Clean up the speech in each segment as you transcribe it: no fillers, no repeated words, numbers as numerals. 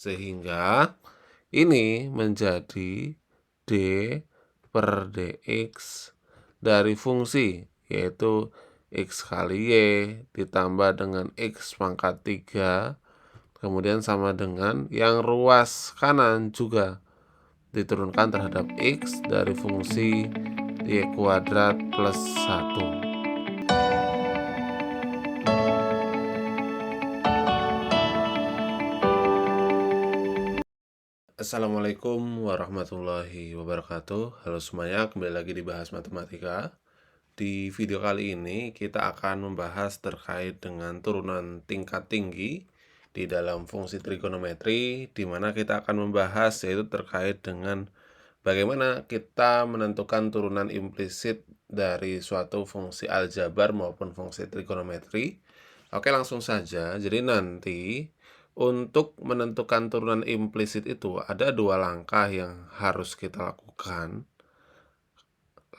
Sehingga ini menjadi D per dx dari fungsi, yaitu X kali Y ditambah dengan X pangkat 3, kemudian sama dengan yang ruas kanan juga diturunkan terhadap X dari fungsi Y kuadrat plus 1. Assalamualaikum warahmatullahi wabarakatuh. Halo semuanya, kembali lagi di Bahas Matematika. Di video kali ini kita akan membahas terkait dengan turunan tingkat tinggi di dalam fungsi trigonometri, di mana kita akan membahas yaitu terkait dengan bagaimana kita menentukan turunan implisit dari suatu fungsi aljabar maupun fungsi trigonometri. Oke, langsung saja. Jadi nanti untuk menentukan turunan implisit itu ada 2 langkah yang harus kita lakukan.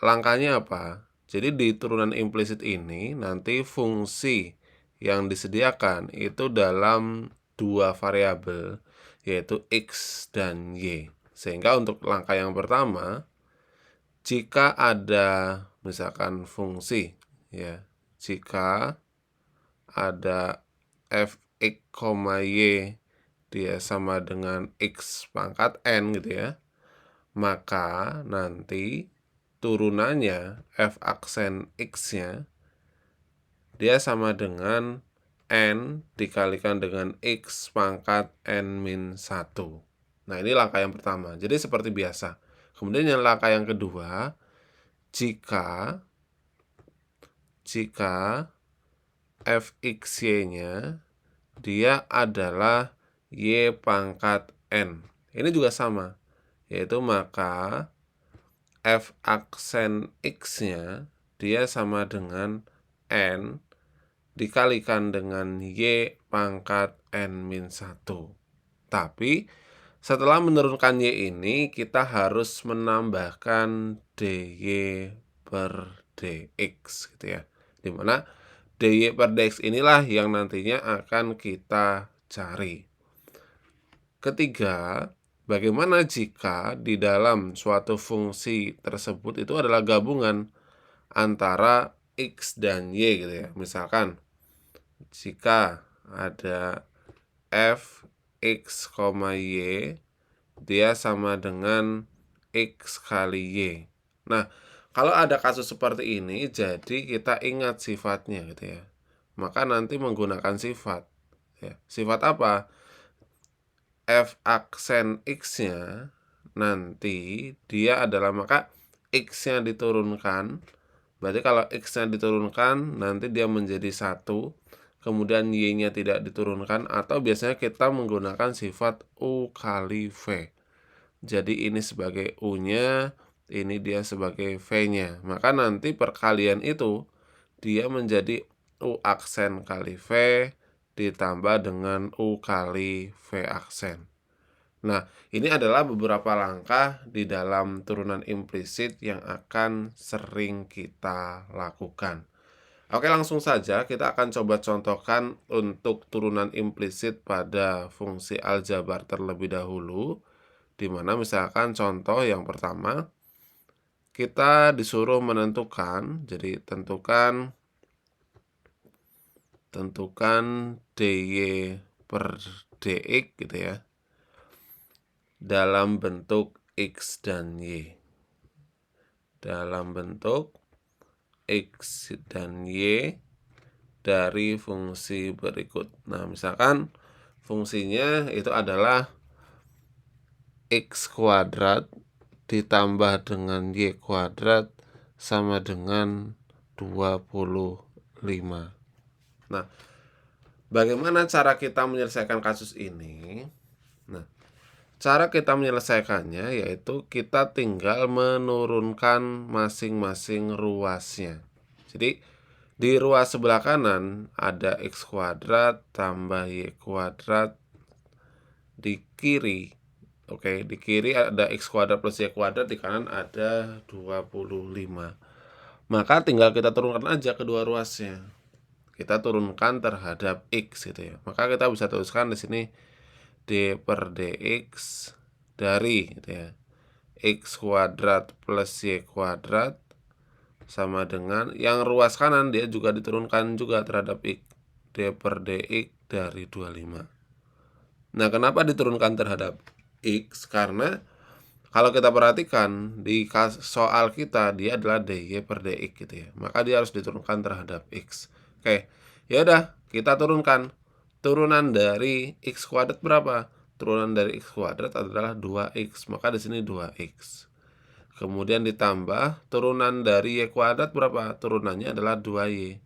Langkahnya apa? Jadi di turunan implisit ini nanti fungsi yang disediakan itu dalam 2 variabel, yaitu X dan Y. Sehingga untuk langkah yang pertama, jika ada misalkan fungsi ya, jika ada fx, y dia sama dengan x pangkat n gitu ya, maka nanti turunannya f aksen x-nya dia sama dengan n dikalikan dengan x pangkat n-1. Nah, ini langkah yang pertama. Jadi seperti biasa. Kemudian yang langkah yang kedua, jika fxy-nya dia adalah y pangkat n. Ini juga sama, yaitu maka f aksen x-nya dia sama dengan n dikalikan dengan y pangkat n-1. Tapi setelah menurunkan y ini, kita harus menambahkan dy per dx gitu ya. Dimana dy per dx inilah yang nantinya akan kita cari. Ketiga, bagaimana jika di dalam suatu fungsi tersebut itu adalah gabungan antara x dan y gitu ya. Misalkan jika ada f x, y dia sama dengan x kali y. Nah, kalau ada kasus seperti ini, jadi kita ingat sifatnya gitu ya. Maka nanti menggunakan sifat ya. Sifat apa? F aksen x-nya nanti dia adalah, maka x-nya diturunkan. Berarti kalau x-nya diturunkan nanti dia menjadi 1, kemudian y-nya tidak diturunkan, atau biasanya kita menggunakan sifat u kali v. Jadi ini sebagai u-nya, ini dia sebagai v-nya. Maka nanti perkalian itu dia menjadi u aksen kali v ditambah dengan u kali v aksen. Nah, ini adalah beberapa langkah di dalam turunan implisit yang akan sering kita lakukan. Oke, langsung saja kita akan coba contohkan untuk turunan implisit pada fungsi aljabar terlebih dahulu. Di mana misalkan contoh yang pertama, kita disuruh menentukan, jadi tentukan dy per dx gitu ya, dalam bentuk x dan y. Dalam bentuk x dan y dari fungsi berikut. Nah, misalkan fungsinya itu adalah x kuadrat ditambah dengan y kuadrat sama dengan 25. Nah, bagaimana cara kita menyelesaikan kasus ini? Nah, cara kita menyelesaikannya yaitu kita tinggal menurunkan masing-masing ruasnya. Jadi di ruas sebelah kanan ada x kuadrat tambah y kuadrat. Di kiri, oke, di kiri ada x kuadrat plus y kuadrat, di kanan ada 25. Maka tinggal kita turunkan aja kedua ruasnya. Kita turunkan terhadap x gitu ya. Maka kita bisa tuliskan di sini D per dx dari gitu ya, x kuadrat plus y kuadrat sama dengan yang ruas kanan dia juga diturunkan juga terhadap x, d per dx dari 25. Nah, kenapa diturunkan terhadap x? Karena kalau kita perhatikan di soal kita dia adalah dy per dx gitu ya. Maka dia harus diturunkan terhadap x. Oke, ya udah kita turunkan. Turunan dari x kuadrat berapa? Turunan dari x kuadrat adalah 2x. Maka di sini 2x. Kemudian ditambah turunan dari y kuadrat berapa? Turunannya adalah 2y.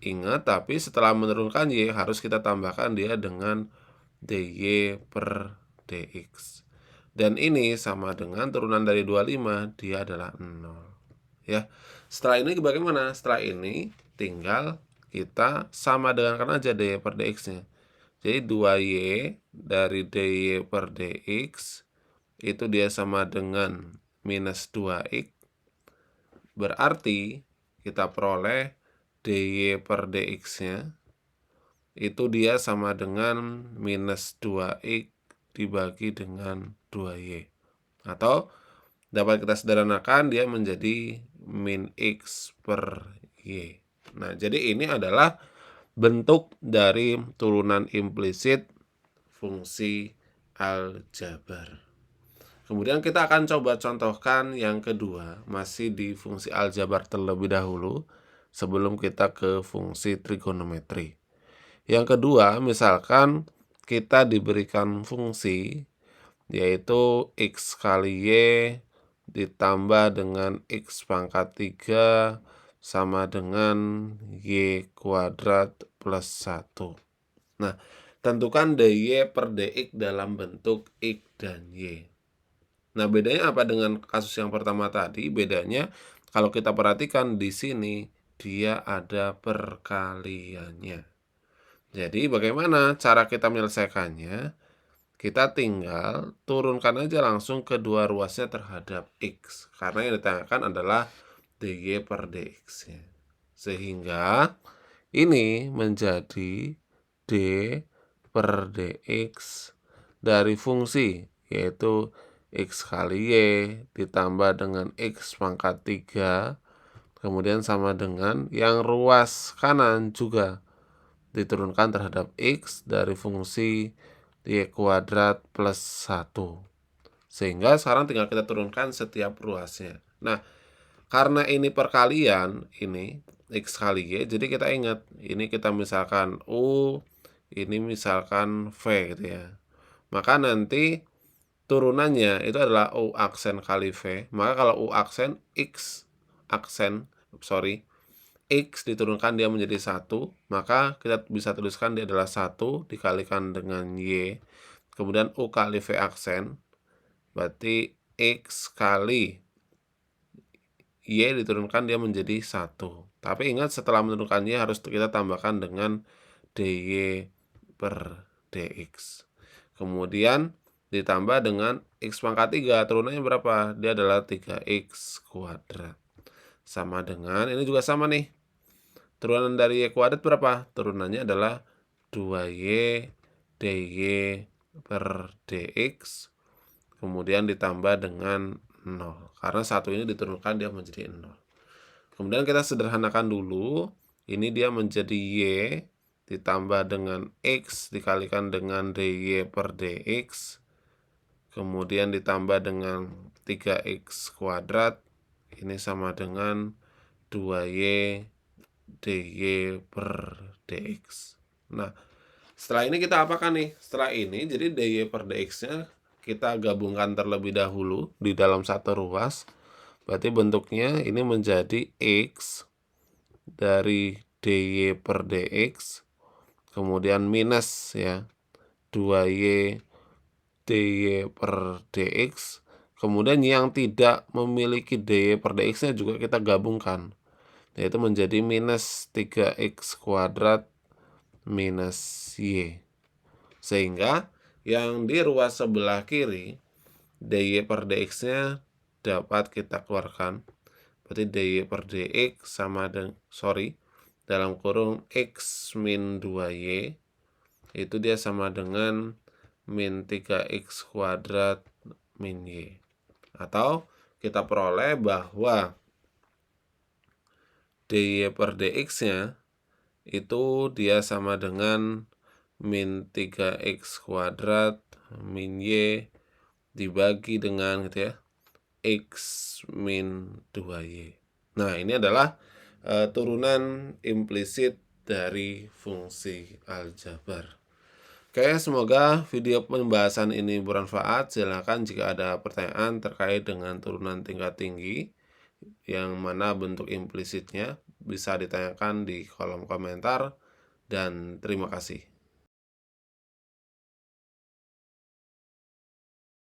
Ingat, tapi setelah menurunkan y harus kita tambahkan dia dengan dy per dx. Dan ini sama dengan turunan dari 25, dia adalah 0. Ya. Setelah ini bagaimana? Setelah ini tinggal kita sama dengankan aja dy per dx-nya. Jadi 2y dari dy per dx itu dia sama dengan minus 2x. Berarti kita peroleh dy per dx-nya itu dia sama dengan minus 2x dibagi dengan 2y. Atau dapat kita sederhanakan dia menjadi min x per y. Nah, jadi ini adalah bentuk dari turunan implisit fungsi aljabar. Kemudian kita akan coba contohkan yang kedua, masih di fungsi aljabar terlebih dahulu sebelum kita ke fungsi trigonometri. Yang kedua, misalkan kita diberikan fungsi yaitu x kali y ditambah dengan x pangkat 3 sama dengan y kuadrat plus 1. Nah, tentukan dy per dx dalam bentuk x dan y. Nah, bedanya apa dengan kasus yang pertama tadi? Bedanya kalau kita perhatikan di sini dia ada perkaliannya. Jadi bagaimana cara kita menyelesaikannya? Kita tinggal turunkan aja langsung kedua ruasnya terhadap x. Karena yang ditanyakan adalah dy per dx-nya. Sehingga ini menjadi d per dx dari fungsi yaitu x kali y ditambah dengan x pangkat 3 kemudian sama dengan yang ruas kanan juga diturunkan terhadap x dari fungsi y kuadrat plus 1. Sehingga sekarang tinggal kita turunkan setiap ruasnya. Nah, karena ini perkalian, ini x kali y, jadi kita ingat, ini kita misalkan u, ini misalkan v gitu ya. Maka nanti turunannya itu adalah u aksen kali v. Maka kalau u aksen x diturunkan dia menjadi 1, maka kita bisa tuliskan dia adalah 1 dikalikan dengan y. Kemudian u kali v aksen berarti x kali y diturunkan dia menjadi 1. Tapi ingat setelah menurunkan y harus kita tambahkan dengan dy per dx. Kemudian ditambah dengan x pangkat 3, turunannya berapa? Dia adalah 3x kuadrat. Sama dengan, ini juga sama nih. Turunan dari y kuadrat berapa? Turunannya adalah 2y dy per dx. Kemudian ditambah dengan 0. Karena 1 ini diturunkan dia menjadi 0. Kemudian kita sederhanakan dulu. Ini dia menjadi y ditambah dengan x dikalikan dengan dy per dx. Kemudian ditambah dengan 3x kuadrat. Ini sama dengan 2y dy per dx. Nah, setelah ini kita apakan nih? Setelah ini, jadi dy per dx-nya kita gabungkan terlebih dahulu di dalam satu ruas. Berarti bentuknya ini menjadi x dari dy per dx. Kemudian minus ya 2y dy per dx. Kemudian yang tidak memiliki dy per dx-nya juga kita gabungkan. Yaitu menjadi minus 3x kuadrat minus y. Sehingga yang di ruas sebelah kiri dy per dx-nya dapat kita keluarkan. Berarti dy per dx sama dengan dalam kurung x min 2y itu dia sama dengan min 3x kuadrat min y. Atau kita peroleh bahwa dy per dx-nya itu dia sama dengan min 3x kuadrat min y dibagi dengan gitu ya x min 2y. Nah, ini adalah turunan implisit dari fungsi aljabar. Oke, semoga video pembahasan ini bermanfaat. Silakan jika ada pertanyaan terkait dengan turunan tingkat tinggi yang mana bentuk implisitnya bisa ditanyakan di kolom komentar, dan terima kasih.